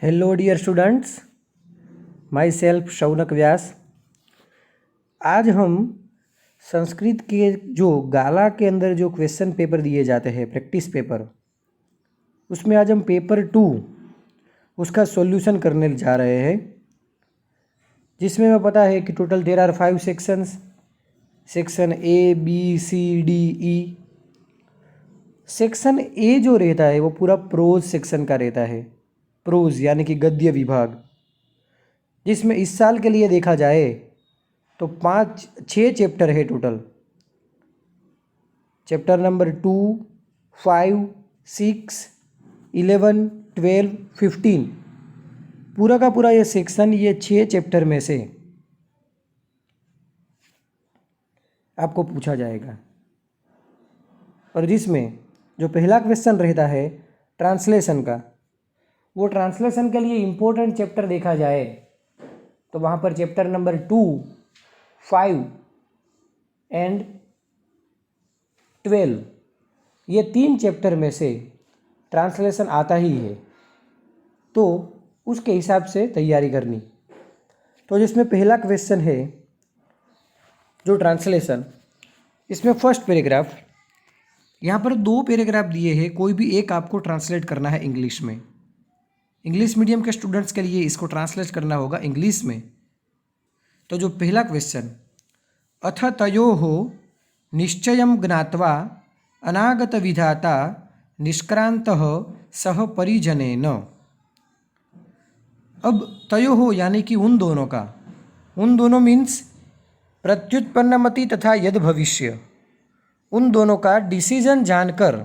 Hello dear students, myself Shaunak Vyas. आज हम संस्कृत के जो गाला के अंदर जो क्वेश्चन पेपर दिए जाते हैं, प्रैक्टिस पेपर, उसमें आज हम पेपर 2 उसका सॉल्यूशन करने जा रहे हैं, जिसमें हमें पता है कि total there are 5 sections. Section A, B, C, D, E. Section A जो रहता है वो पूरा प्रोज सेक्शन का रहता है, प्रोज यानी कि गद्य विभाग, जिसमें इस साल के लिए देखा जाए तो 6 चैप्टर है टोटल। चैप्टर नंबर 2, 5, 6, 11, 12, 15, पूरा का पूरा ये सेक्शन, ये 6 चैप्टर में से आपको पूछा जाएगा। और जिसमें जो पहला क्वेश्चन रहता है ट्रांसलेशन का, वो ट्रांसलेशन के लिए इम्पोर्टेंट चैप्टर देखा जाए तो वहाँ पर चैप्टर नंबर 2, 5 एंड 12, ये 3 चैप्टर में से ट्रांसलेशन आता ही है, तो उसके हिसाब से तैयारी करनी। तो जिसमें पहला क्वेश्चन है जो ट्रांसलेशन, इसमें फर्स्ट पैराग्राफ, यहाँ पर 2 पैराग्राफ दिए हैं, कोई भी एक आपको ट्रांसलेट करना है इंग्लिश में। इंग्लिश मीडियम के स्टूडेंट्स के लिए इसको ट्रांसलेट करना होगा इंग्लिश में। तो जो पहला क्वेश्चन, अथ तयोः निश्चयं ज्ञात्वा अनागत विधाता निष्क्रांतः सह परिजनेन। अब तयोः यानी कि उन दोनों का, उन दोनों मीन्स प्रत्युत्पन्नमति तथा यद भविष्य, उन दोनों का डिसीजन जानकर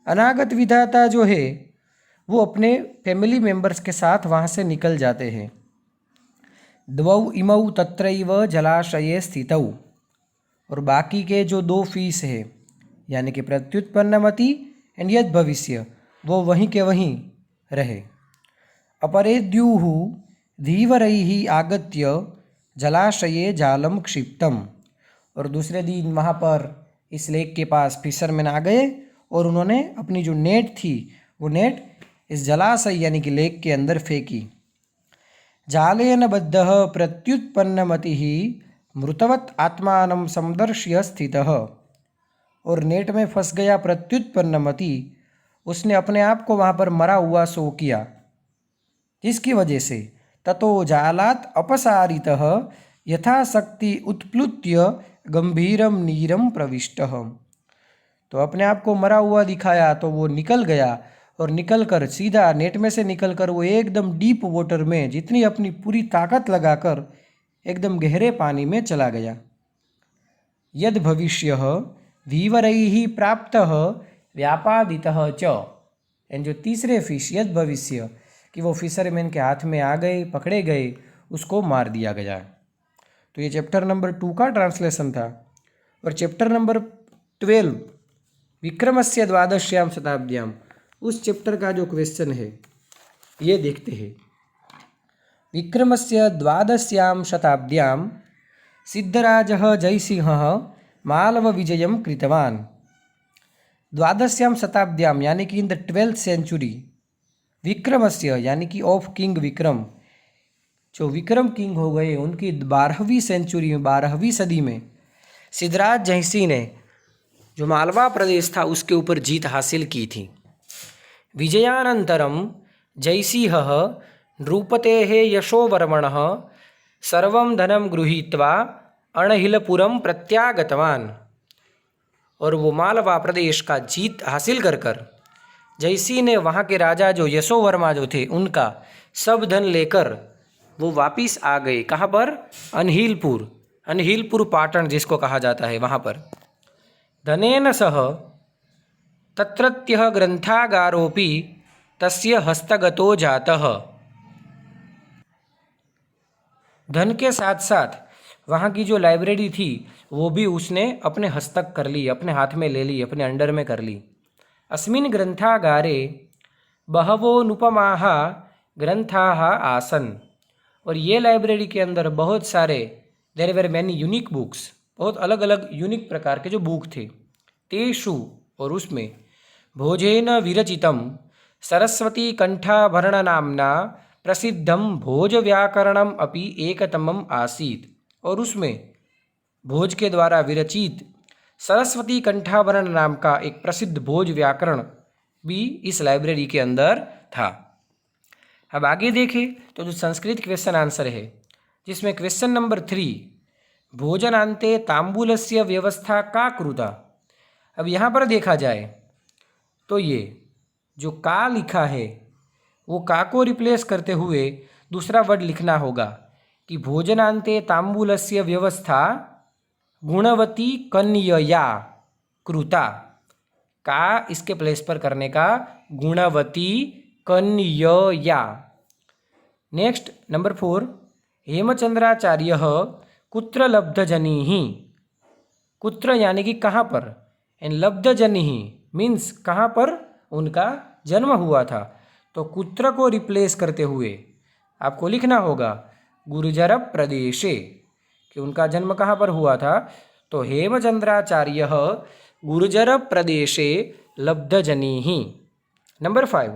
अनागत विधाता जो है वो अपने फैमिली मेंबर्स के साथ वहाँ से निकल जाते हैं। द्वौ इमौ तत्रैव जलाशये स्थितौ, और बाकी के जो 2 फीस है यानी कि प्रत्युत्पन्नमति एंड यद भविष्य, वो वहीं के वहीं रहे। अपरे द्युः धीवरैः आगत्य जलाशये जालम क्षिप्तम, और दूसरे दिन वहाँ पर इस लेक के पास फिशरमैन आ गए और उन्होंने अपनी जो नेट थी वो नेट इस जलाशय यानी कि लेक के अंदर फेंकी। जालेन बद्धः प्रत्युत्पन्नमतिः मृतवत् आत्मानं समदर्श्य स्थितः, और नेट में फंस गया प्रत्युत्पन्नमति, उसने अपने आप को वहाँ पर मरा हुआ शो किया, जिसकी वजह से ततो जालात् अपसारितः यथाशक्ति उत्प्लुत्य गंभीरम नीरम प्रविष्टः, तो अपने आप को मरा हुआ दिखाया तो वो निकल गया, और निकलकर सीधा नेट में से निकलकर वो एकदम डीप वाटर में जितनी अपनी पूरी ताकत लगाकर एकदम गहरे पानी में चला गया। यद भविष्यः धीवरैः प्राप्तः व्यापादितः च, एंड जो तीसरे फिश यद भविष्य कि वो फिशरमैन के हाथ में आ गए, पकड़े गए, उसको मार दिया गया। तो ये चैप्टर नंबर 2 का ट्रांसलेशन था। और चैप्टर नंबर 12 विक्रमस्य द्वादश्याम शताब्द्याम, उस चैप्टर का जो क्वेश्चन है ये देखते हैं। विक्रमस्य द्वादश्याम शताब्द्याम सिद्धराजः जयसिंहः मालव विजयं कृतवान्। द्वादश्याम शताब्द्याम यानी कि इन द 12th सेंचुरी, विक्रमस्य यानी कि ऑफ किंग विक्रम, जो विक्रम किंग हो गए उनकी 12वीं सेंचुरी में, 12वीं सदी में सिद्धराज जयसिंह ने जो मालवा प्रदेश था उसके ऊपर जीत हासिल की थी। विजयानंतरम जयसिंहः नृपतेः यशोवर्मणः सर्वं धनं गृहीत्वा अणहिलपुरम प्रत्यागतवान्, और वो मालवा प्रदेश का जीत हासिल कर जयसिंह ने वहाँ के राजा जो यशोवर्मा जो थे उनका सब धन लेकर वो वापिस आ गए। कहाँ पर? अनहिलपुर, अनहिलपुर पाटन जिसको कहा जाता है, वहाँ पर। धनेन सह तत्रत्यः ग्रंथागारोपि तस्य हस्तगतो जातः, धन के साथ साथ वहाँ की जो लाइब्रेरी थी वो भी उसने अपने हस्तक कर ली, अपने हाथ में ले ली, अपने अंडर में कर ली। अस्मिन् ग्रंथागारे बहवोनुपमाः ग्रंथाः आसन्, और ये लाइब्रेरी के अंदर बहुत सारे, there were many unique books, बहुत अलग अलग यूनिक प्रकार के जो बुक थे। तेषु, और उसमें भोजेन विरचितम सरस्वती कंठाभरण नामना प्रसिद्धम भोज व्याकरणम अपि एकतमम आसीत। और उसमें भोज के द्वारा विरचित सरस्वती कंठाभरण नाम का एक प्रसिद्ध भोज व्याकरण भी इस लाइब्रेरी के अंदर था। अब आगे देखें तो जो संस्कृत क्वेश्चन आंसर है, जिसमें क्वेश्चन नंबर 3, भोजनांते तांबूलस्य व्यवस्था का कृता। अब यहाँ पर देखा जाए तो ये जो का लिखा है वो का को रिप्लेस करते हुए दूसरा वर्ड लिखना होगा कि भोजनांते तांबूलस्य व्यवस्था गुणवती कन्यया कृता। का इसके प्लेस पर करने का गुणवती कन्यया। नेक्स्ट नंबर 4, हेमचंद्राचार्य कुत्र लब्धजनिः। कुत्र यानी कि कहाँ पर, एंड लब्धजनिः मीन्स कहाँ पर उनका जन्म हुआ था। तो कुत्र को रिप्लेस करते हुए आपको लिखना होगा गुर्जर प्रदेशे, कि उनका जन्म कहाँ पर हुआ था। तो हेमचंद्राचार्य गुर्जर प्रदेशे लब्धजनिः। नंबर 5,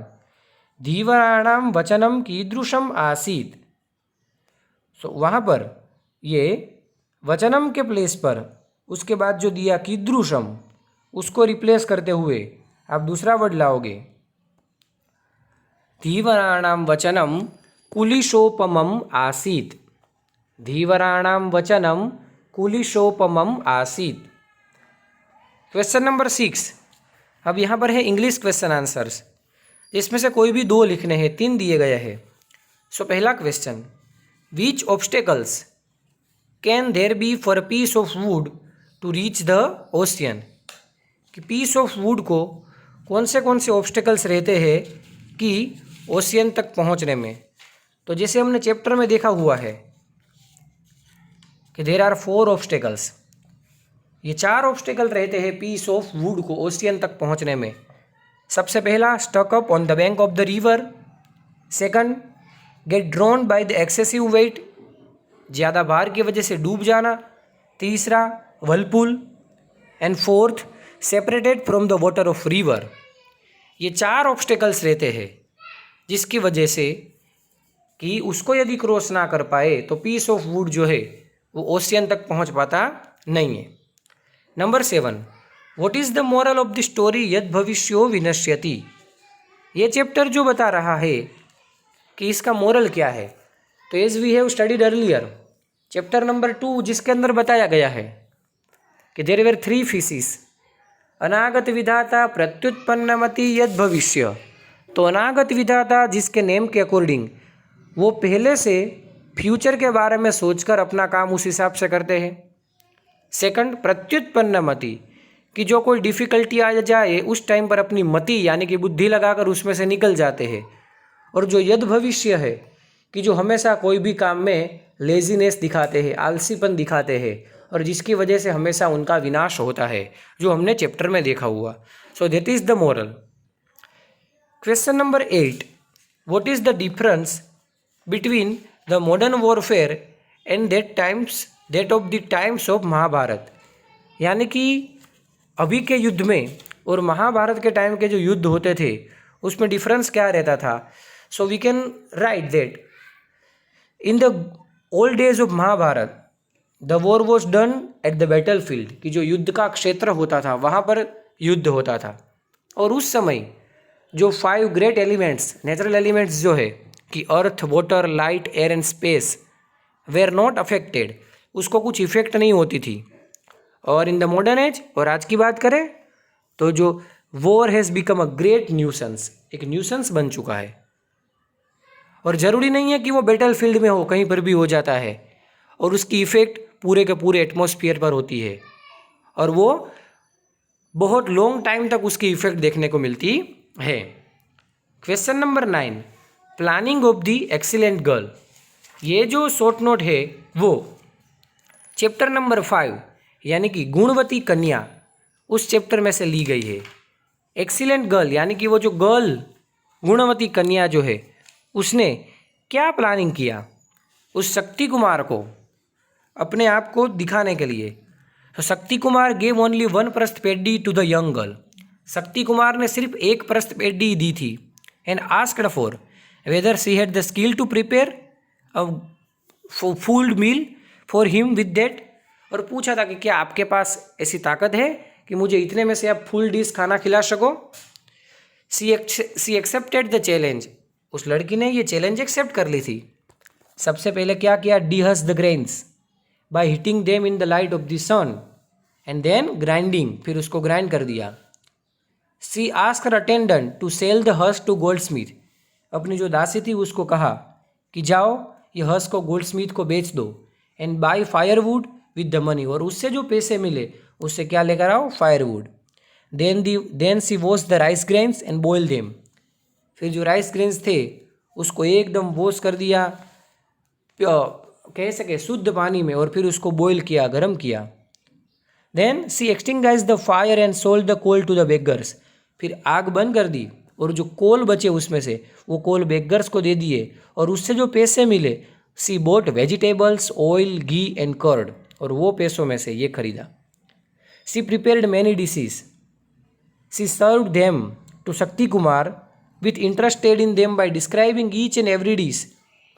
धीवराणाम वचनम कीदृशम आसीत। सो वहाँ पर ये वचनम के प्लेस पर उसके बाद जो दिया कीदृशम, उसको रिप्लेस करते हुए आप दूसरा वर्ड लाओगे। धीवराणाम वचनम कुलिशोपमम आसीत। धीवराणाम वचनम कुलिशोपमम आसीत। क्वेश्चन नंबर 6, अब यहाँ पर है इंग्लिश क्वेश्चन आंसर्स। इसमें से कोई भी 2 लिखने हैं, 3 दिए गए हैं। सो पहला question, which obstacles can there be for piece of wood to reach the ocean. कि पीस ऑफ वुड को कौन से ऑब्स्टेकल्स रहते हैं कि ओशियन तक पहुंचने में। तो जैसे हमने चैप्टर में देखा हुआ है कि देर आर 4 ऑब्स्टेकल्स। ये 4 ऑब्स्टेकल रहते हैं पीस ऑफ वुड को ओशियन तक पहुंचने में। सबसे पहला, stuck up on the bank of the river. Second, get drawn by the excessive weight, ज़्यादा भार की वजह से डूब जाना। तीसरा, whirlpool. And fourth, separated from the water of river. ये 4 ऑब्स्टेकल्स रहते हैं जिसकी वजह से कि उसको यदि क्रॉस ना कर पाए तो पीस ऑफ वुड जो है वो ओशियन तक पहुंच पाता नहीं है। Number 7, what is the moral of the story यद भविष्यो विनश्यति। ये चैप्टर जो बता रहा है कि इसका मोरल क्या है, तो as we have studied earlier chapter number 2, जिसके अंदर बताया गया है कि देयर वर 3 फिशेस, अनागत विधाता, प्रत्युत्पन्नमति, यद भविष्य। तो अनागत विधाता जिसके नेम के अकॉर्डिंग वो पहले से फ्यूचर के बारे में सोचकर अपना काम उस हिसाब से करते हैं। सेकंड, प्रत्युत्पन्नमति, कि जो कोई डिफ़िकल्टी आ जाए उस टाइम पर अपनी मति यानी कि बुद्धि लगाकर उसमें से निकल जाते हैं। और जो यद भविष्य है कि जो हमेशा कोई भी काम में लेजीनेस दिखाते हैं, आलसीपन दिखाते हैं, और जिसकी वजह से हमेशा उनका विनाश होता है, जो हमने चैप्टर में देखा हुआ। So that is the moral. Question number 8, what is the difference between the modern warfare and that of the times of Mahabharat. यानी कि अभी के युद्ध में और महाभारत के टाइम के जो युद्ध होते थे उसमें डिफरेंस क्या रहता था। So we can write that in the old days of Mahabharat the war was done at the battle field, कि जो युद्ध का क्षेत्र होता था वहाँ पर युद्ध होता था। और उस समय जो 5 ग्रेट एलिमेंट्स, नेचुरल एलिमेंट्स जो है कि earth, water, light, air and space, were not affected, उसको कुछ इफेक्ट नहीं होती थी। और इन द मॉडर्न एज, और आज की बात करें तो जो war has become a great nuisance, एक न्यूसेंस बन चुका है। और ज़रूरी नहीं है कि वो बैटल फील्ड में हो, कहीं पर भी हो जाता है, और उसकी इफ़ेक्ट पूरे के पूरे एटमॉस्फेयर पर होती है, और वो बहुत लॉन्ग टाइम तक उसकी इफ़ेक्ट देखने को मिलती है। Question number 9, planning of the excellent girl. ये जो शॉर्ट नोट है वो चैप्टर नंबर 5 यानी कि गुणवती कन्या उस चैप्टर में से ली गई है। एक्सीलेंट गर्ल यानी कि वो जो गर्ल गुणवती कन्या जो है उसने क्या प्लानिंग किया उस शक्ति कुमार को अपने आप को दिखाने के लिए। तो शक्ति कुमार गेव ओनली 1 प्रस्थ paddy to the young girl. Shakti Kumar ने सिर्फ 1 प्रस्थ पेडी दी थी and asked for whether she had the skill to prepare a full meal for him with that. और पूछा था कि क्या आपके पास ऐसी ताकत है कि मुझे इतने में से आप फुल डिश खाना खिला सको. सी एक्सेप्टेड द चैलेंज. उस लड़की ने ये चैलेंज एक्सेप्ट कर ली थी. सबसे पहले क्या किया, dehusk the grains by heating them in the light of the sun and then grinding, फिर उसको ग्राइंड कर दिया. She asked attendant to sell the hers to goldsmith. अपनी जो दासी थी उसको कहा कि जाओ ये हर्स को गोल्ड स्मिथ को बेच दो and buy firewood with the money, और उससे जो पैसे मिले उससे क्या लेकर आओ, firewood. Then she wash the rice grains and boil them. फिर जो राइस ग्रेन्स थे उसको एकदम वॉश कर दिया, कह सके शुद्ध पानी में, और फिर उसको बॉयल किया, गर्म किया. Then she extinguished the fire and sold the coal to the beggars. फिर आग बंद कर दी और जो कोल बचे उसमें से वो कोल बेगर्स को दे दिए, और उससे जो पैसे मिले she bought vegetables, oil, ghee and curd, और वो पैसों में से ये खरीदा. She prepared many dishes. She served them to Shakti Kumar with interested in them by describing each and every dish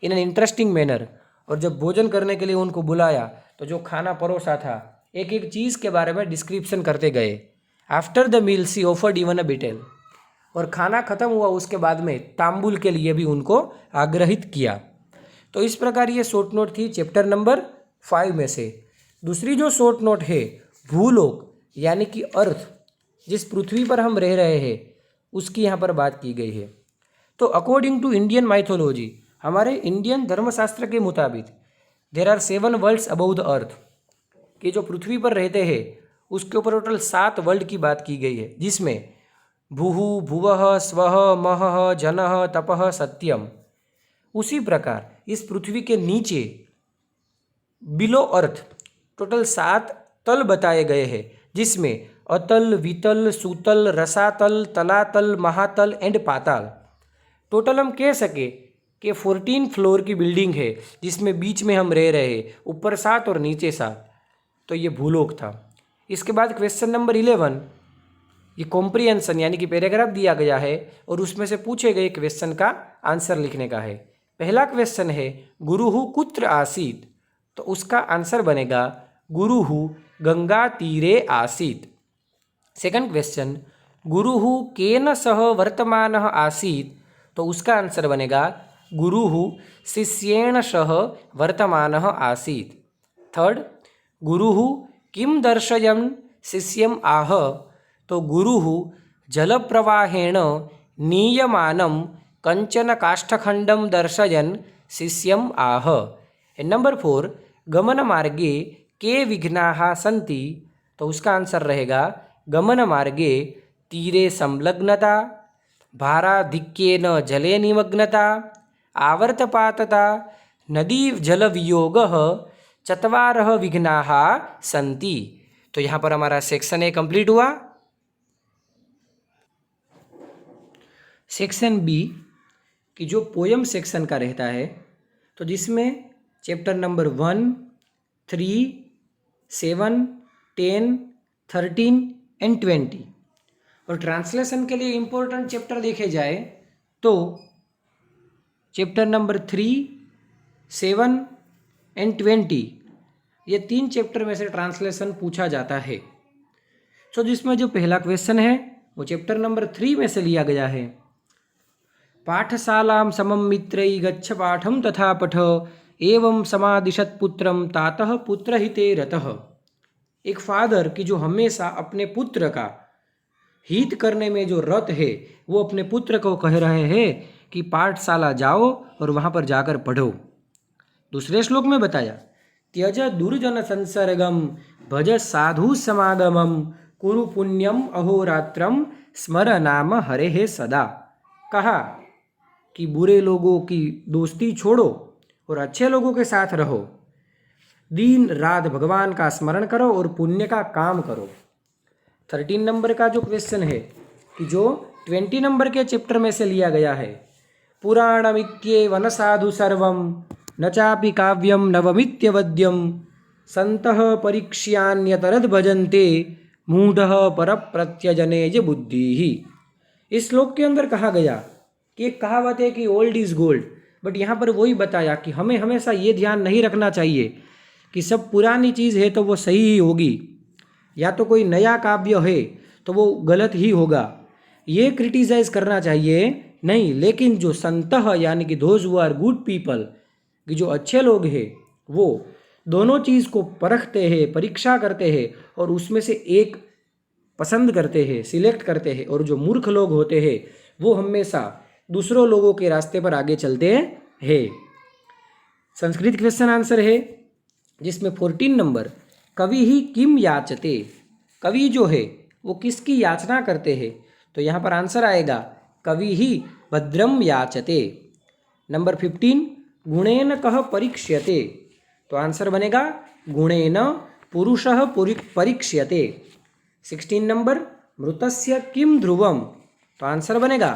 in an interesting manner. और जब भोजन करने के लिए उनको बुलाया तो जो खाना परोसा था एक एक चीज़ के बारे में डिस्क्रिप्शन करते गए. After the meal she offered even a betel. और खाना खत्म हुआ उसके बाद में तांबुल के लिए भी उनको आग्रहित किया. तो इस प्रकार ये शॉर्ट नोट थी चैप्टर नंबर 5 में से. दूसरी जो शॉर्ट नोट है, भूलोक यानी कि अर्थ, जिस पृथ्वी पर हम रह रहे हैं उसकी यहाँ पर बात की गई है. तो अकॉर्डिंग टू इंडियन माइथोलॉजी, हमारे इंडियन धर्मशास्त्र के मुताबिक there are 7 worlds above the earth, कि जो पृथ्वी पर रहते हैं उसके ऊपर टोटल 7 वर्ल्ड की बात की गई है, जिसमें भूहु, भुवः, स्वः, महः, जनः, तपः, सत्यम. उसी प्रकार इस पृथ्वी के नीचे बिलो अर्थ टोटल 7 तल बताए गए हैं, जिसमें अतल, वितल, सुतल, रसातल, तलातल, महातल एंड पाताल. टोटल हम कह सके कि 14 फ्लोर की बिल्डिंग है, जिसमें बीच में हम रह रहे हैं, ऊपर 7 और नीचे 7. तो ये भूलोक था. इसके बाद क्वेश्चन नंबर 11, ये कॉम्प्रिहेंशन यानी कि पैराग्राफ दिया गया है और उसमें से पूछे गए क्वेश्चन का आंसर लिखने का है. पहला क्वेश्चन है गुरुहु कुत्र आसीत. तो उसका आंसर बनेगा गुरुहु गंगा तीरे आसीत. सेकंड क्वेश्चन, गुरुहु केन सह वर्तमानः आसीत. तो उसका आंसर बनेगा गुरुहु शिष्येण सह वर्तमानः आसीत. थर्ड, गुरुहु किम दर्शयन् शिष्यम् आह. तो गुरुः जलप्रवाहेण नीयमानं कंचन काष्ठखंडं दर्शयन् शिष्यम् आह. एंड नंबर 4, गमन मार्गे के विघ्नाः सन्ति. तो उसका आंसर रहेगा गमन मार्गे तीरे संलग्नता, भाराधिक्येन जले निमग्नता, आवर्तपातता, नदी जल वियोगः, चत्वारः विघ्नाः सन्ति. तो यहाँ पर हमारा सेक्शन ए कंप्लीट हुआ. सेक्शन बी की जो पोयम सेक्शन का रहता है, तो जिसमें चैप्टर नंबर 1, 3, 7, 10, 13 एंड 20, और ट्रांसलेशन के लिए इम्पोर्टेंट चैप्टर देखे जाए तो चैप्टर नंबर 3, 7 एंड 20, ये 3 चैप्टर में से ट्रांसलेशन पूछा जाता है. तो जिसमें जो पहला क्वेश्चन है वो चैप्टर नंबर 3 में से लिया गया है. पाठशालां समं मित्रै गच्छ पाठं तथा पठ एवं समादिशत पुत्रम तातः पुत्रहिते रतः. एक फादर की जो हमेशा अपने पुत्र का हित करने में जो रत है, वो अपने पुत्र को कह रहे हैं कि पाठशाला जाओ और वहाँ पर जाकर पढ़ो. दूसरे श्लोक में बताया, त्यज दुर्जन संसर्गम भज साधु समागमम कुरु पुण्यम अहोरात्रम स्मर नाम हरे हे सदा. कहा कि बुरे लोगों की दोस्ती छोड़ो और अच्छे लोगों के साथ रहो, दिन रात भगवान का स्मरण करो और पुण्य का काम करो. 13 नंबर का जो क्वेश्चन है कि जो 20 नंबर के चैप्टर में से लिया गया है, पुराणमित्येव न साधु सर्वं न चापि काव्यम नवमित्यवद्यम संतः परीक्ष्यान्यतरद् भजन्ते मूढ़ः परप्रत्यजनेज बुद्धि. इस श्लोक के अंदर कहा गया कि एक कहावत है कि ओल्ड इज़ गोल्ड, बट यहाँ पर वही बताया कि हमें हमेशा ये ध्यान नहीं रखना चाहिए कि सब पुरानी चीज़ है तो वो सही ही होगी, या तो कोई नया काव्य है तो वो गलत ही होगा, ये क्रिटिसाइज करना चाहिए नहीं। लेकिन जो संतः यानी कि those who are good people, कि जो अच्छे लोग हैं वो दोनों चीज़ को परखते हैं, परीक्षा करते हैं और उसमें से एक पसंद करते हैं, सिलेक्ट करते हैं। और जो मूर्ख लोग होते हैं वो हमेशा दूसरों लोगों के रास्ते पर आगे चलते हैं। संस्कृत क्वेश्चन आंसर है जिसमें 14 नंबर, कवि ही किम याचते, कवि जो है वो किसकी याचना करते हैं, तो यहाँ पर आंसर आएगा कवि ही भद्रम याचते। नंबर 15, गुणेन कह परीक्ष्यते, तो आंसर बनेगा गुणेन पुरुषः परीक्ष्यते। 16 नंबर, मृतस्य किम ध्रुवम, तो आंसर बनेगा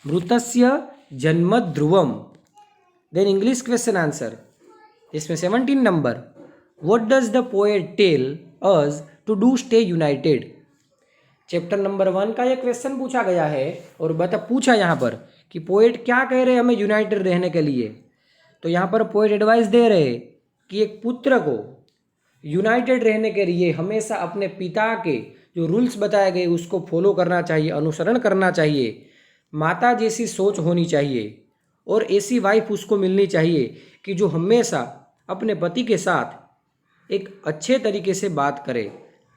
मृतस्य जन्म ध्रुवम। देन इंग्लिश क्वेश्चन आंसर इसमें 17 number, what does the poet tell us to do stay united. Chapter number 1 का ये क्वेश्चन पूछा गया है और पूछा यहाँ पर कि पोएट क्या कह रहे हैं हमें यूनाइटेड रहने के लिए। तो यहाँ पर पोएट एडवाइस दे रहे हैं कि एक पुत्र को यूनाइटेड रहने के लिए हमेशा अपने पिता के जो रूल्स बताए गए उसको फॉलो करना चाहिए, अनुसरण करना चाहिए, माता जैसी सोच होनी चाहिए और ऐसी वाइफ उसको मिलनी चाहिए कि जो हमेशा अपने पति के साथ एक अच्छे तरीके से बात करे,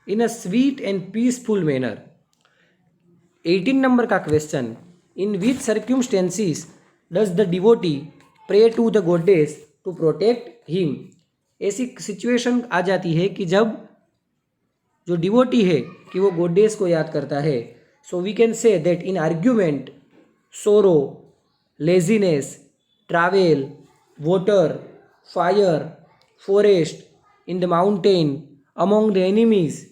in a sweet and peaceful manner. 18 number का question, in which circumstances does the devotee pray to the goddess to protect him. ऐसी सिचुएशन आ जाती है कि जब जो डिवोटी है कि वो गॉडेस को याद करता है। So we can say that in argument, sorrow, laziness, travel, water, fire, forest, in the mountain, among the enemies,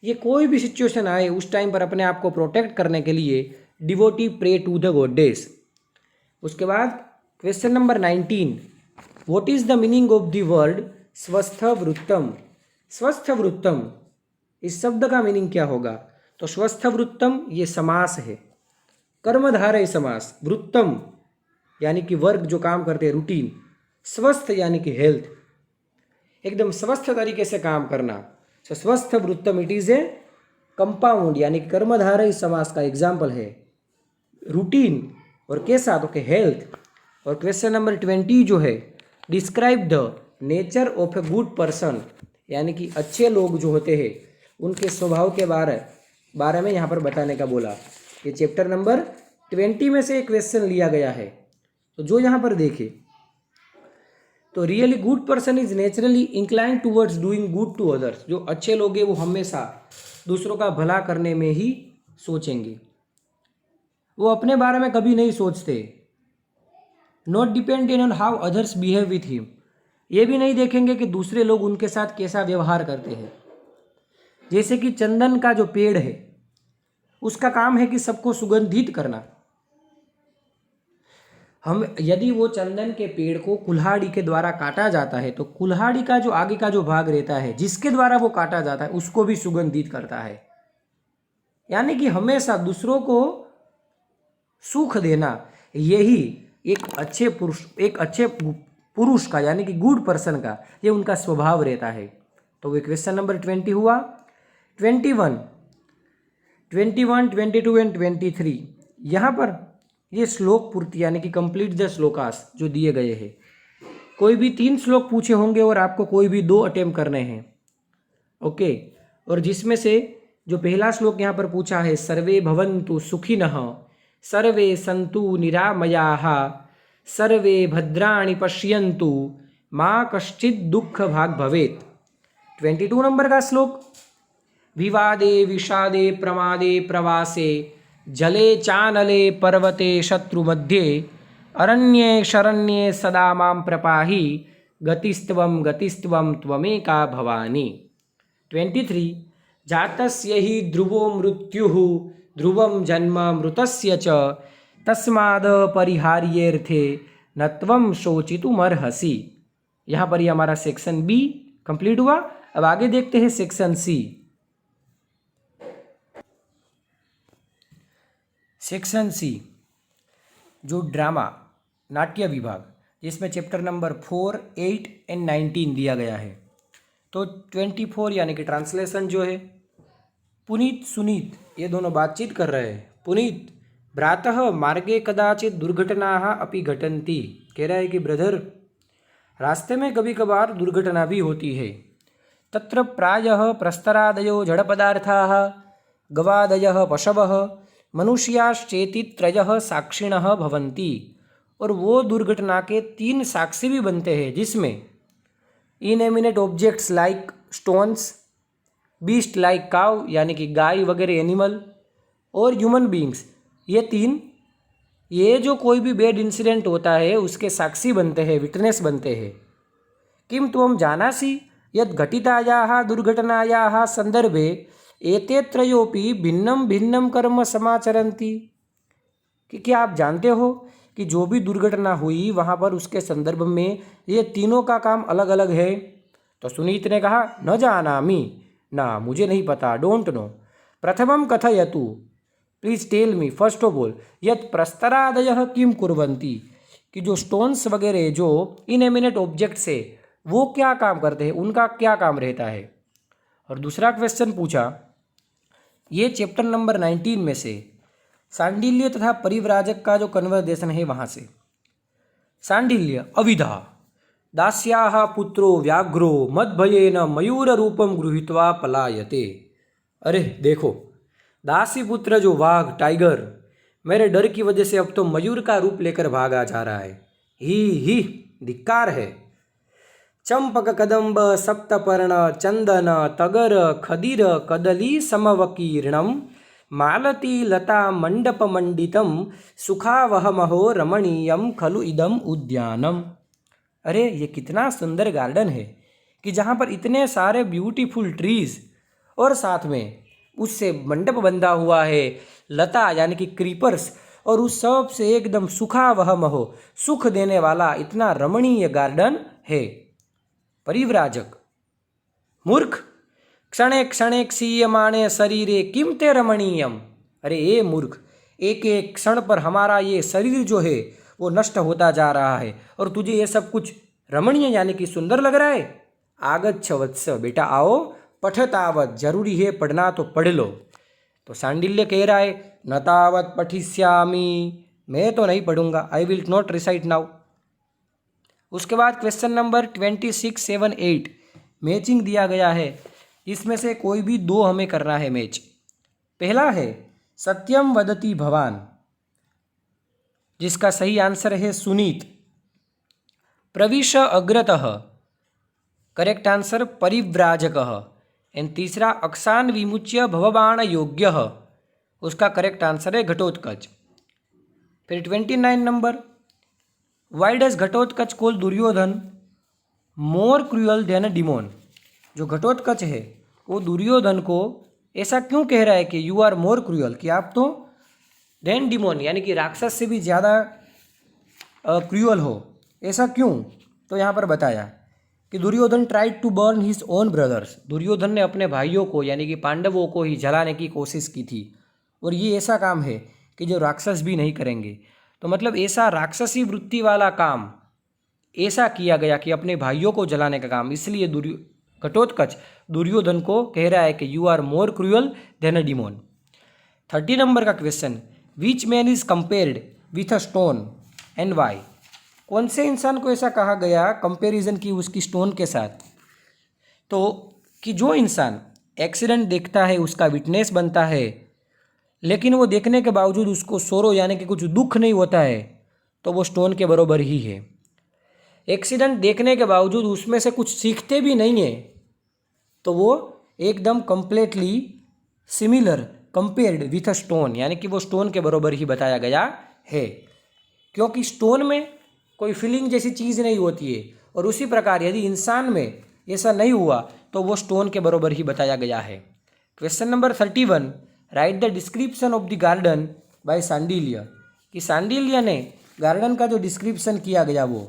ये कोई भी सिचुएशन आए उस टाइम पर अपने आप को प्रोटेक्ट करने के लिए devotee pray to the goddess. उसके बाद question number 19, what is the meaning of the word स्वस्थ वृत्तम। स्वस्थ वृत्तम इस शब्द का मीनिंग क्या होगा, तो स्वस्थ वृत्तम ये समास है, कर्मधारय समास। वृत्तम यानी कि वर्क जो काम करते हैं, रूटीन। स्वस्थ यानी कि हेल्थ, एकदम स्वस्थ तरीके से काम करना। तो स्वस्थ वृत्तम इट इज ए कंपाउंड यानी कर्मधारय समास का एग्जाम्पल है। रूटीन और कैसा, तो के हेल्थ। और क्वेश्चन नंबर 20 जो है, describe the nature of a good person, यानी कि अच्छे लोग जो होते हैं उनके स्वभाव के बारे में यहाँ पर बताने का बोला। ये चैप्टर नंबर 20 में से एक क्वेश्चन लिया गया है। तो जो यहाँ पर देखे तो really good person is naturally incline towards doing good to others. जो अच्छे लोग हैं वो हमेशा दूसरों का भला करने में ही सोचेंगे, वो अपने बारे में कभी नहीं सोचते। Not dependent on how others behave with him, ये भी नहीं देखेंगे कि दूसरे लोग उनके साथ कैसा व्यवहार करते हैं। जैसे कि चंदन का जो पेड़ है उसका काम है कि सबको सुगंधित करना। हम यदि वो चंदन के पेड़ को कुल्हाड़ी के द्वारा काटा जाता है तो कुल्हाड़ी का जो आगे का जो भाग रहता है जिसके द्वारा वो काटा जाता है उसको भी सुगंधित करता है। यानी कि हमेशा दूसरों को सुख देना, यही एक अच्छे पुरुष का यानी कि गुड पर्सन का ये उनका स्वभाव रहता है। तो वे क्वेश्चन नंबर 20 हुआ। 21, 22 एंड 23 यहाँ पर ये श्लोक पूर्ति यानी कि कंप्लीट द श्लोकास जो दिए गए हैं। कोई भी 3 श्लोक पूछे होंगे और आपको कोई भी 2 अटेम्प्ट करने हैं, ओके। और जिसमें से जो पहला श्लोक यहाँ पर पूछा है, सर्वे भवन्तु सुखिनः सर्वे सन्तु निरामयाः सर्वे भद्राणि पश्यन्तु माँ कश्चित् दुःख भाग भवेत्। 22 नंबर का श्लोक, विवादे विषादे प्रमादे प्रवासे जले चानले पर्वते शत्रुमध्ये अरण्ये शरण्ये सदा मां प्रपाहि गतिस्त्वं त्वमेका भवानी। 23, जातस्य हि ध्रुवो मृत्युः ध्रुवं जन्म मृतस्य च तस्माद् परिहार्येऽर्थे न त्वं शोचितुमर्हसि। यहाँ पर ही हमारा सेक्शन बी कंप्लीट हुआ। अब आगे देखते हैं सेक्शन सी। सेक्शन सी, जो ड्रामा नाट्य विभाग जिसमें चैप्टर नंबर 4, 8 एंड 19 दिया गया है। तो 24 यानी कि ट्रांसलेशन जो है, पुनीत सुनीत ये दोनों बातचीत कर रहे हैं। पुनीत, भ्रातः मार्गे कदाचित दुर्घटनाः अपि घटन्ति, कह रहा है कि ब्रदर रास्ते में कभी कभार दुर्घटना भी होती है। तत्र प्रायः प्रस्तरादयो जड़पदार्थाः गवादयः पशवः मनुष्याश्चेति त्रयः साक्षिणः भवन्ति, और वो दुर्घटना के 3 साक्षी भी बनते हैं, जिसमें inanimate objects like stones, beast like cow यानी कि गाय वगैरह एनिमल, और ह्यूमन बींग्स, ये 3 ये जो कोई भी बैड इंसिडेंट होता है उसके साक्षी बनते हैं, विटनेस बनते हैं। किम त्वं जानासि यत् घटितायाः दुर्घटनायाः संदर्भे एते त्रयोपि भिन्नं भिन्नं कर्म समाचरन्ति, कि क्या आप जानते हो कि जो भी दुर्घटना हुई वहाँ पर उसके संदर्भ में ये तीनों का काम अलग अलग है। तो सुनीत ने कहा न जानामि, ना मुझे नहीं पता, डोंट नो। प्रथमं कथयतु, please tell me, first of all, यत् प्रस्तरादयः किम कुर्वन्ति, कि जो स्टोन्स वगैरह जो इनएमिनेट ऑब्जेक्ट्स है वो क्या काम करते हैं, उनका क्या काम रहता है। और दूसरा क्वेश्चन पूछा, ये चैप्टर नंबर 19 में से सांडिल्य तथा परिव्राजक का जो कन्वर्सेशन है वहाँ से। सांडिल्य, अविधा दास्याः पुत्रो व्याघ्रो मद्भयेन मयूर रूपम गृहीत्वा पलायते। अरे देखो, दासी पुत्र जो वाघ टाइगर मेरे डर की वजह से अब तो मयूर का रूप लेकर भागा जा रहा है। ही धिक्कार है। चंपक कदम्ब सप्तपर्ण चंदन तगर खदीर कदली समवकीर्णम मालती लता मंडप मंडितम सुखावहमहो रमणीयम खलु इदम उद्यानम। अरे ये कितना सुंदर गार्डन है कि जहाँ पर इतने सारे ब्यूटीफुल ट्रीज और साथ में उससे मंडप बंधा हुआ है, लता यानी कि क्रीपर्स, और उस सब से एकदम सुखावहमहो सुख देने वाला इतना रमणीय गार्डन है। परिव्राजक, मूर्ख, क्षणे क्षणे क्षीयमाणे शरीरे किम ते रमणीयम। अरे ए मूर्ख, एक एक क्षण पर हमारा ये शरीर जो है वो नष्ट होता जा रहा है और तुझे ये सब कुछ रमणीय यानी कि सुंदर लग रहा है। आगच्छ वत्स, बेटा आओ, पठतावत, जरूरी है पढ़ना तो पढ़ लो। तो सांडिल्य कह रहा है न तावत पठिष्यामि, मैं तो नहीं पढ़ूंगा, I will not recite now. उसके बाद क्वेश्चन नंबर 26, 7, 8 मैचिंग दिया गया है। इसमें से कोई भी 2 हमें करना है मैच। पहला है सत्यम वदति भवान, जिसका सही आंसर है सुनीत। प्रविश अग्रतः, करेक्ट आंसर परिव्राजकः। एंड तीसरा अक्षान विमुच्य भवबाण योग्यः, उसका करेक्ट आंसर है घटोत्कच। फिर 29 number, why does Ghatotkacha call Duryodhana more cruel than a demon. जो घटोत्कच है वो दुर्योधन को ऐसा क्यों कह रहा है कि यू आर मोर क्रूअल, कि आप तो देन डिमोन यानी कि राक्षस से भी ज़्यादा क्रूअल हो, ऐसा क्यों। तो यहाँ पर बताया कि Duryodhana tried to burn his own brothers, Duryodhana ने अपने भाइयों को यानी कि पांडवों को ही जलाने की कोशिश की थी, और ये ऐसा काम है कि जो राक्षस भी नहीं करेंगे। तो मतलब ऐसा राक्षसी वृत्ति वाला काम ऐसा किया गया कि अपने भाइयों को जलाने का काम, इसलिए घटोत्कच दुर्योधन को कह रहा है कि you are more cruel than a demon. 30 number का question, which man is compared with a stone and why. कौन से इंसान को ऐसा कहा गया, कंपैरिजन की उसकी स्टोन के साथ। तो कि जो इंसान एक्सीडेंट देखता है उसका विटनेस बनता है, लेकिन वो देखने के बावजूद उसको सोरो यानी कि कुछ दुख नहीं होता है, तो वो स्टोन के बराबर ही है। एक्सीडेंट देखने के बावजूद उसमें से कुछ सीखते भी नहीं है, तो वो एकदम completely similar compared with a stone यानी कि वो स्टोन के बराबर ही बताया गया है, क्योंकि स्टोन में कोई फीलिंग जैसी चीज़ नहीं होती है, और उसी प्रकार यदि इंसान में ऐसा नहीं हुआ तो वो स्टोन के बराबर ही बताया गया है। Question number 31, write the description of the garden by Sandilya, कि सांडिल्य ने गार्डन का जो डिस्क्रिप्शन किया गया वो।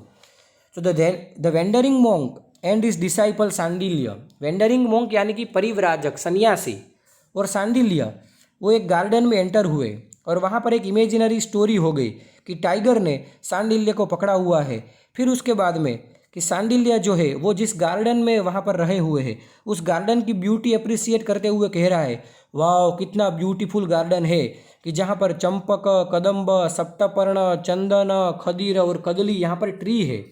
तो the wandering monk and is disciple Sandilya, wandering monk यानी कि परिव्राजक सन्यासी और सांडिल्य वो एक गार्डन में एंटर हुए और वहाँ पर एक इमेजिनरी स्टोरी हो गई कि टाइगर ने सांडिल्य को पकड़ा हुआ है। फिर उसके बाद में कि सांडिल्य जो है वो जिस गार्डन में वहाँ पर रहे हुए हैं उस गार्डन की ब्यूटी अप्रिसिएट करते हुए कह रहा है, वाह कितना ब्यूटीफुल गार्डन है, कि जहाँ पर चंपक, कदम्ब, सप्तपर्ण, चंदन, खदीर और कदली यहाँ पर ट्री है।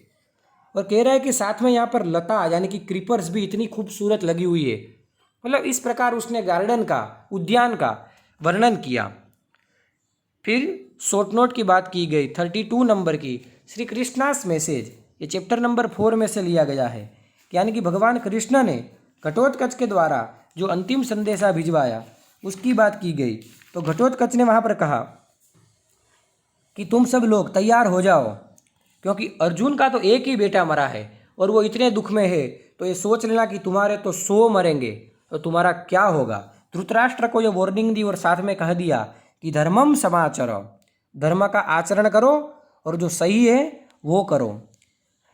और कह रहा है कि साथ में यहाँ पर लता यानी कि क्रीपर्स भी इतनी खूबसूरत लगी हुई है। मतलब इस प्रकार उसने गार्डन का, उद्यान का वर्णन किया। फिर शॉर्ट नोट की बात की गई 32 नंबर की, श्री कृष्णास मैसेज, ये चैप्टर नंबर 4 में से लिया गया है। यानी कि भगवान कृष्ण ने घटोत्कच के द्वारा जो अंतिम संदेशा भिजवाया उसकी बात की गई। तो घटोत्कच ने वहाँ पर कहा कि तुम सब लोग तैयार हो जाओ, क्योंकि अर्जुन का तो एक ही बेटा मरा है और वो इतने दुख में है, तो ये सोच लेना कि तुम्हारे तो 100 मरेंगे तो तुम्हारा क्या होगा। धृतराष्ट्र को ये वार्निंग दी और साथ में कह दिया कि धर्मम समाचरो, धर्म का आचरण करो और जो सही है वो करो।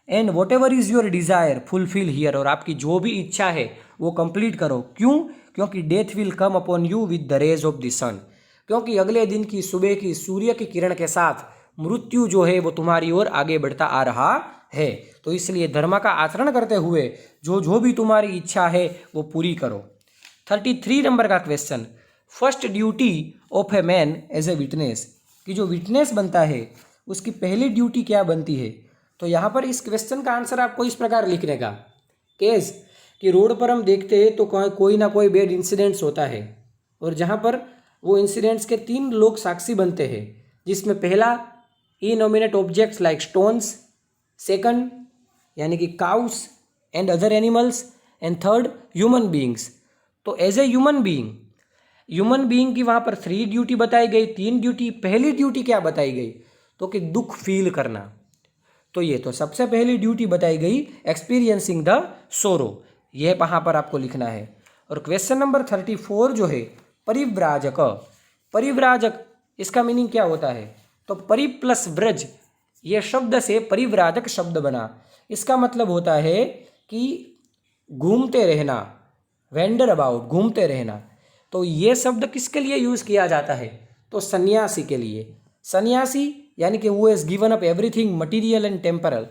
And what ever is your desire fulfil here, और आपकी जो भी इच्छा है वो कंप्लीट करो। क्यों? क्योंकि death will come upon you with the rise of the sun, क्योंकि अगले दिन की सुबह की सूर्य की किरण के साथ मृत्यु जो है वो तुम्हारी ओर आगे बढ़ता आ रहा है। तो इसलिए धर्म का आचरण करते हुए जो जो भी तुम्हारी इच्छा है वो पूरी करो। 33 नंबर का question, first duty of a man as a witness, कि जो विटनेस बनता है उसकी पहली ड्यूटी क्या बनती है। तो यहाँ पर इस क्वेश्चन का आंसर आपको इस प्रकार लिखने का, केस कि रोड पर हम देखते हैं तो कोई ना कोई बैड इंसिडेंट्स होता है, और जहाँ पर वो इंसिडेंट्स के 3 लोग साक्षी बनते हैं, जिसमें पहला innominate objects like stones, second यानी कि cows and other animals, and third human beings. तो एज ए ह्यूमन बीइंग की वहाँ पर 3 ड्यूटी बताई गई, 3 ड्यूटी। पहली ड्यूटी क्या बताई गई, तो कि दुख फील करना। तो ये तो सबसे पहली ड्यूटी बताई गई एक्सपीरियंसिंग द सोरो, ये वहाँ पर आपको लिखना है। और क्वेश्चन नंबर 34 जो है परिव्राजक, परिव्राजक इसका मीनिंग क्या होता है। तो परि प्लस व्रज ये शब्द से परिव्राजक शब्द बना। इसका मतलब होता है कि घूमते रहना, वेंडर अबाउट, घूमते रहना। तो ये शब्द किसके लिए यूज़ किया जाता है, तो सन्यासी के लिए। सन्यासी यानी कि वो has given up everything material and temporal,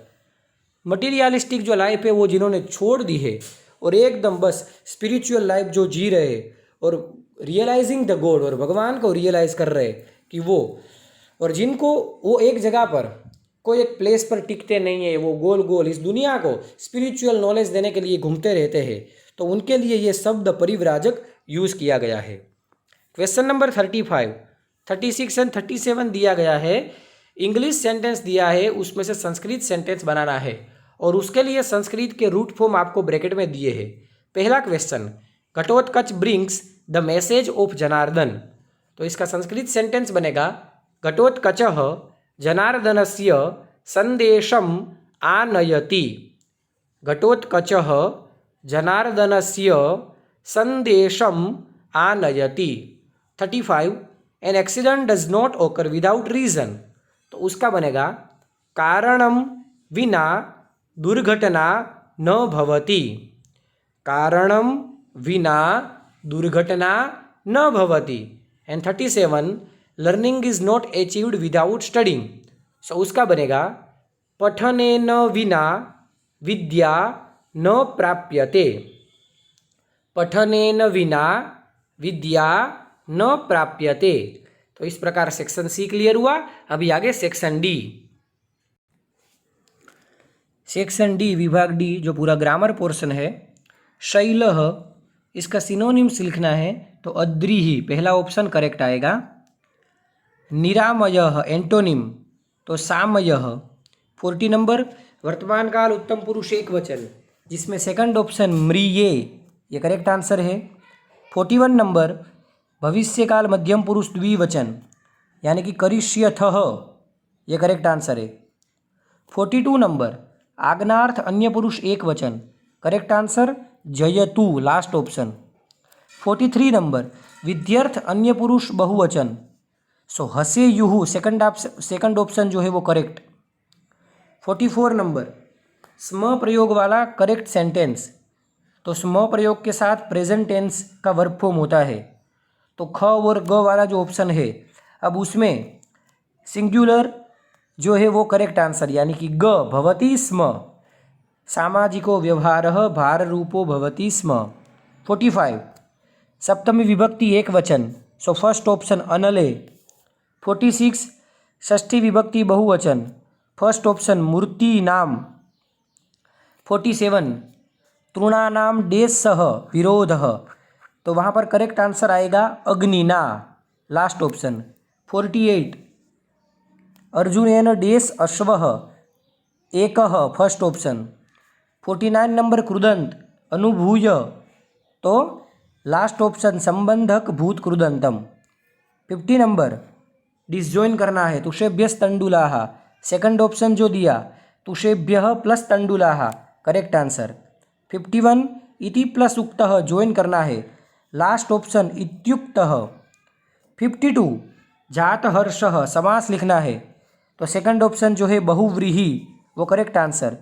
materialistic जो लाइफ है वो जिन्होंने छोड़ दी है और एकदम बस स्पिरिचुअल लाइफ जो जी रहे हैं और रियलाइजिंग द गॉड, और भगवान को रियलाइज़ कर रहे कि वो, और जिनको वो एक जगह पर कोई एक प्लेस पर टिकते नहीं है, वो गोल गोल इस दुनिया को स्पिरिचुअल नॉलेज देने के लिए घूमते रहते हैं, तो उनके लिए ये शब्द परिव्राजक यूज़ किया गया है। क्वेश्चन नंबर 35, 36 एंड 37 दिया गया है। इंग्लिश सेंटेंस दिया है, उसमें से संस्कृत सेंटेंस बनाना है और उसके लिए संस्कृत के रूट फॉर्म आपको ब्रैकेट में दिए हैं। पहला question, Ghatotkacha brings the message of Janardan. तो इसका संस्कृत सेंटेंस बनेगा घटोत्कचः जनार्दनस्य संदेशम आनयति। घटोत्कचः जनार्दनस्य संदेशम आनयति। 35, एन एक्सीडेंट डज नॉट ओकर विदाउट रीजन। तो उसका बनेगा कारणम विना दुर्घटना न भवति। कारणम विना दुर्घटना न भवति। And 37, learning is not achieved without studying. सो उसका बनेगा पठनेन विना विद्या न प्राप्यते। पठनेन विना विद्या न प्राप्यते। तो इस प्रकार सेक्शन सी क्लियर हुआ। अभी आगे सेक्शन डी। सेक्शन डी, विभाग डी, जो पूरा ग्रामर पोर्शन है। शैलः, इसका सिनोनिम्स लिखना है तो अद्रिहि, पहला ऑप्शन करेक्ट आएगा। निरामयः एंटोनिम, तो सामयः। 40 नंबर, वर्तमान काल उत्तम पुरुष एक वचन, जिसमें सेकंड ऑप्शन म्रिये, ये करेक्ट आंसर है। 41 नंबर, भविष्यकाल मध्यम पुरुष द्विवचन, यानी कि करिष्यथः, ये करेक्ट आंसर है। 42 नंबर, आज्ञार्थ अन्य पुरुष एक वचन, करेक्ट आंसर जयतु, लास्ट ऑप्शन। 43 नंबर, विद्यर्थ अन्य पुरुष बहुवचन, सो हसेयुः, सेकंड ऑप्शन जो है वो करेक्ट। 44 नंबर, स्म प्रयोग वाला करेक्ट सेंटेंस, तो स्म प्रयोग के साथ प्रेजेंट टेंस का वर्ब फॉर्म होता है। तो ख और ग वाला जो ऑप्शन है अब उसमें सिंगुलर जो है वो करेक्ट आंसर, यानी कि ग भवति स्म, सामाजिको व्यवहारः भाररूपो भवति स्म। 45 सप्तमी विभक्ति एक वचन, सो फर्स्ट ऑप्शन अनले। 46 षष्ठी विभक्ति बहुवचन, फर्स्ट ऑप्शन मूर्ति नाम। 47 तृणानाम डेश सह विरोधः, तो वहाँ पर करेक्ट आंसर आएगा अग्निना, लास्ट ऑप्शन। 48 अर्जुनेन डेश अश्वः एकः, फर्स्ट ऑप्शन। 49 नंबर कृदंत अनुभूय, तो लास्ट ऑप्शन संबंधक भूत कृदंतम। 50 नंबर डिसजॉइन करना है, तुषेभ्यस तंडुलाः, सेकंड ऑप्शन जो दिया तुषेभ्यः प्लस तंडुलाः, करेक्ट आंसर। 51 इति प्लस उक्तः ज्वाइन करना है, लास्ट ऑप्शन इत्युक्तः। 52 जात हर्षः समास लिखना है, तो सेकंड ऑप्शन जो है बहुव्रीहि, वो correct answer.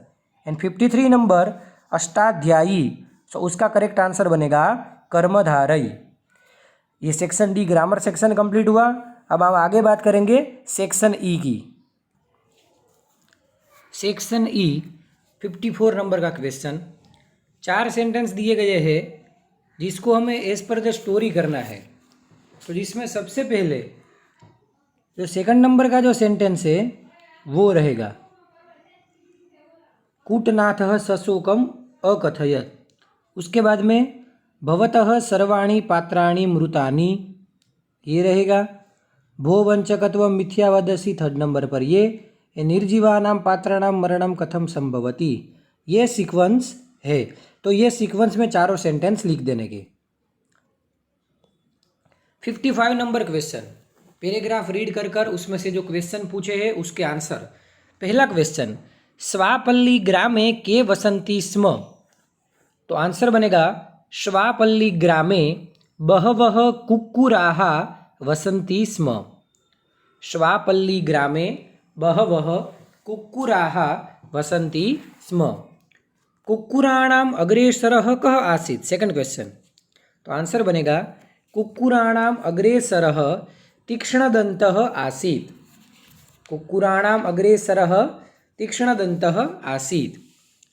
And 53 number Ashtadhyayi, सो उसका करेक्ट आंसर बनेगा कर्मधारय। ये section D grammar section complete हुआ। अब हम आगे बात करेंगे सेक्शन ई की। सेक्शन ई 54 नंबर का क्वेश्चन, 4 सेंटेंस दिए गए हैं जिसको हमें एज पर द स्टोरी करना है। तो जिसमें सबसे पहले जो सेकंड नंबर का जो सेंटेंस है वो रहेगा कूटनाथः सशोकम अकथयत। उसके बाद में भवतः सर्वाणि पात्राणि मृतानि, ये रहेगा। भो वंचकत्वं मिथ्या वदसि, थर्ड नंबर पर ये निर्जीवानां पात्राणां मरणं कथम संभवति, ये सीक्वेंस है। तो ये सीक्वेंस में चारों सेंटेंस लिख देने के। 55 नंबर क्वेश्चन, पैराग्राफ रीड कर उसमें से जो क्वेश्चन पूछे हैं उसके आंसर। पहला क्वेश्चन, स्वापल्ली ग्रामे के वसन्ति स्म, तो आंसर बनेगा स्वापल्ली ग्रामे बहवः कुक्कुराः वसन्ति स्म। स्वापल्ली ग्रामे बहवः कुक्कुराः वसन्ति स्म। कुक्कुराणाम अग्रेसरः कः आसीत्, सेकंड क्वेश्चन, तो आंसर बनेगा कुक्कुराणाम अग्रेसरः तीक्ष्णदन्तः आसीत्। कुक्कुराणाम अग्रेसरः तीक्ष्णदन्तः आसीत्।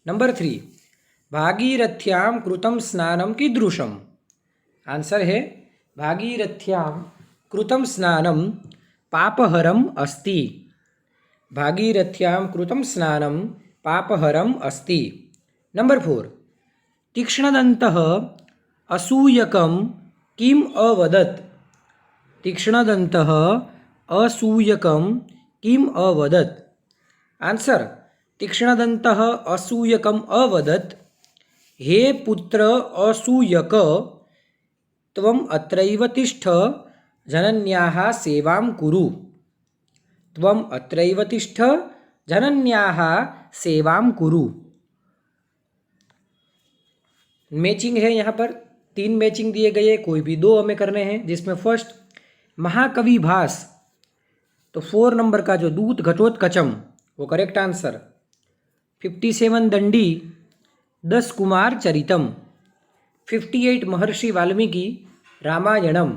नंबर 3, भागीरथ्यां कृतं स्नानं कीदृशम्, आंसर है भागीरथ्यां कृतं स्नानं पापहरम् अस्ति। भागीरथ्यां कृतं स्नानं पापहरम् अस्ति। नंबर 4, तीक्ष्णदन्तः असूयकं किम् अवदत्। तीक्ष्णदन्तः असूयकं किम् अवदत्, आंसर तीक्ष्णदन्तः असूयकम् अवदत्, हे पुत्र असूयक त्वम् अत्रैव तिष्ठ जनन्याः सेवां कुरु। त्वम् अत्रैव तिष्ठ जनन्याः सेवां कुरु। मैचिंग है, यहाँ पर 3 मैचिंग दिए गए, कोई भी 2 हमें करने हैं। जिसमें फर्स्ट महाकवि भास, तो 4 नंबर का जो दूत घटोत्कचम वो करेक्ट आंसर। 57 दंडी 10 कुमार चरितम। 58 महर्षि वाल्मीकि रामायणम।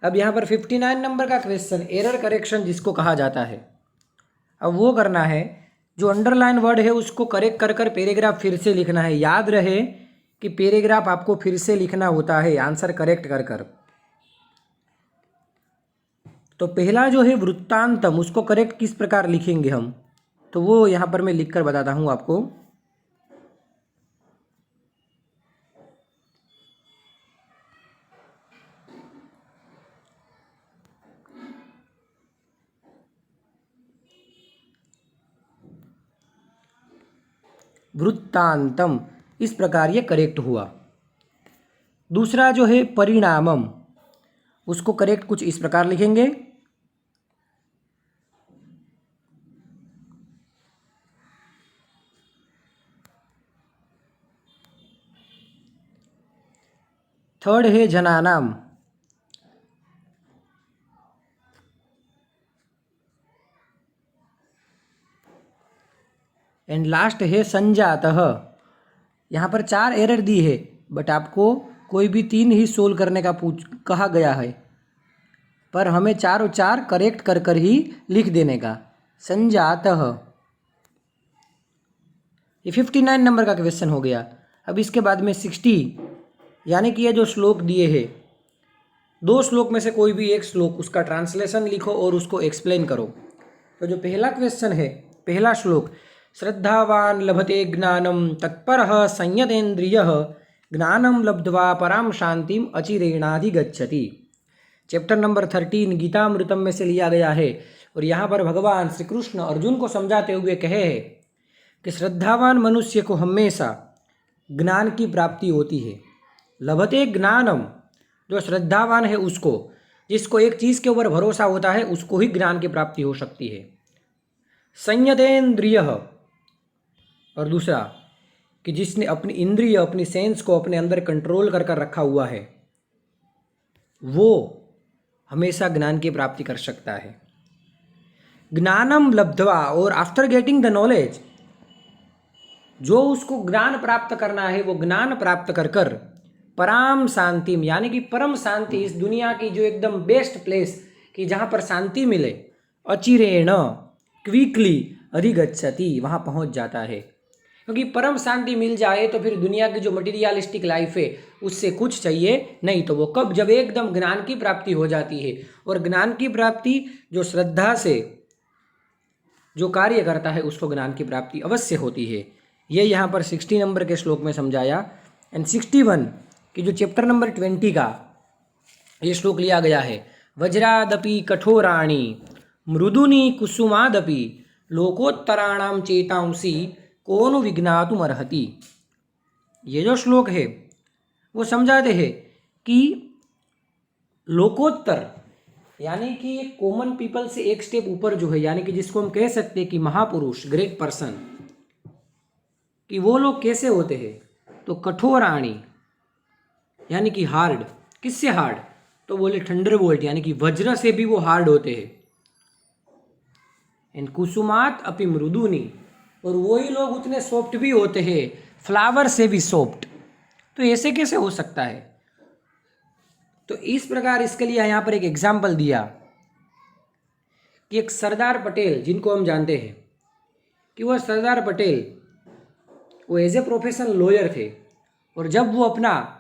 अब यहाँ पर 59 नंबर का क्वेश्चन, एरर करेक्शन जिसको कहा जाता है। अब वो करना है, जो अंडरलाइन वर्ड है उसको करेक्ट कर पैराग्राफ फिर से लिखना है। याद रहे कि पैराग्राफ आपको फिर से लिखना होता है आंसर करेक्ट कर। तो पहला जो है वृत्तांतम, उसको करेक्ट किस प्रकार लिखेंगे हम, तो वो यहाँ पर मैं लिखकर बताता हूँ आपको। वृत्तांतम, इस प्रकार ये करेक्ट हुआ। दूसरा जो है परिणामम, उसको करेक्ट कुछ इस प्रकार लिखेंगे। थर्ड है जनानाम, एंड लास्ट है संजातः। यहाँ पर 4 एरर दी है, बट आपको कोई भी 3 ही सोल्व करने का कहा गया है। पर हमें चारों चार करेक्ट कर कर ही लिख देने का। संजातः, ये 59 नंबर का क्वेश्चन हो गया। अब इसके बाद में 60, यानी कि ये जो श्लोक दिए हैं, 2 श्लोक में से कोई भी एक श्लोक उसका ट्रांसलेशन लिखो और उसको एक्सप्लेन करो। तो जो पहला क्वेश्चन है, पहला श्लोक, श्रद्धावान लभते ज्ञानम तत्परः संयतेन्द्रियः ज्ञानम लब्ध्वा पराम शांतिम अचिरेणाधिगच्छति। चैप्टर नंबर 13 गीतामृतम में से लिया गया है। और यहाँ पर भगवान श्री कृष्ण अर्जुन को समझाते हुए कहे हैं कि श्रद्धावान मनुष्य को हमेशा ज्ञान की प्राप्ति होती है। लभते ज्ञानम, जो श्रद्धावान है उसको, जिसको एक चीज़ के ऊपर भरोसा होता है, उसको ही ज्ञान की प्राप्ति हो सकती है। संयतेन्द्रिय, और दूसरा कि जिसने अपनी इंद्रिय, अपनी सेंस को अपने अंदर कंट्रोल कर कर रखा हुआ है, वो हमेशा ज्ञान की प्राप्ति कर सकता है। ज्ञानम लब्ध्वा, और आफ्टर गेटिंग द नॉलेज, जो उसको ज्ञान प्राप्त करना है वो ज्ञान प्राप्त कर कर पराम शांतिम, यानी कि परम शांति, इस दुनिया की जो एकदम बेस्ट प्लेस कि जहाँ पर शांति मिले, अचिरेण, क्विकली अधिगच्छति, वहाँ पहुँच जाता है। क्योंकि परम शांति मिल जाए तो फिर दुनिया की जो मटीरियलिस्टिक लाइफ है उससे कुछ चाहिए नहीं। तो वो कब, जब एकदम ज्ञान की प्राप्ति हो जाती है। और ज्ञान की प्राप्ति जो श्रद्धा से जो कार्य करता है उसको ज्ञान की प्राप्ति अवश्य होती है। ये यहाँ पर 60 नंबर के श्लोक में समझाया। एंड 61 की जो चैप्टर नंबर 20 का ये श्लोक लिया गया है, वज्रादपि कठोराणि मृदुनि कुसुमादपि लोकोत्तराणाम चेतांसी कौन विज्ञातुमर्हति। ये जो श्लोक है वो समझाते हैं कि लोकोत्तर, यानी कि एक कॉमन पीपल से एक स्टेप ऊपर जो है, यानी कि जिसको हम कह सकते हैं कि महापुरुष, ग्रेट पर्सन, कि वो लोग कैसे होते हैं। तो कठोराणी यानी कि हार्ड, किससे हार्ड, तो बोले थंडरबोल्ट, यानी कि वज्र से भी वो हार्ड होते हैं। एंड कुसुमात अपि मृदुनी, और वही लोग उतने सॉफ्ट भी होते हैं, फ्लावर से भी सॉफ्ट। तो ऐसे कैसे हो सकता है। तो इस प्रकार इसके लिए यहाँ पर एक एग्जाम्पल दिया कि एक सरदार पटेल, जिनको हम जानते हैं कि वह सरदार पटेल, वो एज ए प्रोफेशनल लॉयर थे। और जब वो अपना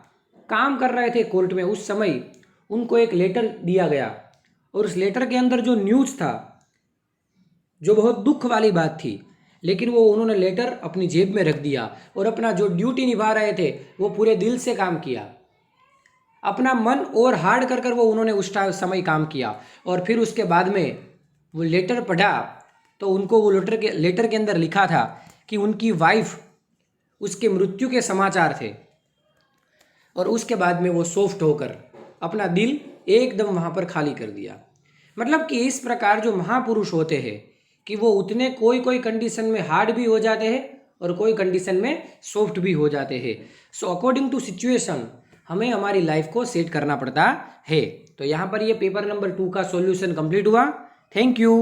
काम कर रहे थे कोर्ट में, उस समय उनको एक लेटर दिया गया। और उस लेटर के अंदर जो न्यूज़ था, जो बहुत दुख वाली बात थी, लेकिन वो उन्होंने लेटर अपनी जेब में रख दिया और अपना जो ड्यूटी निभा रहे थे वो पूरे दिल से काम किया। अपना मन और हार्ड कर कर वो उन्होंने उस समय काम किया। और फिर उसके बाद में वो लेटर पढ़ा तो उनको वो लेटर के अंदर लिखा था कि उनकी वाइफ, उसके मृत्यु के समाचार थे। और उसके बाद में वो सॉफ्ट होकर अपना दिल एकदम वहाँ पर खाली कर दिया। मतलब कि इस प्रकार जो महापुरुष होते हैं कि वो उतने कोई कंडीशन में हार्ड भी हो जाते हैं और कोई कंडीशन में सॉफ्ट भी हो जाते हैं। सो अकॉर्डिंग टू सिचुएशन हमें हमारी लाइफ को सेट करना पड़ता है। तो यहाँ पर ये पेपर नंबर 2 का सॉल्यूशन कंप्लीट हुआ। Thank you.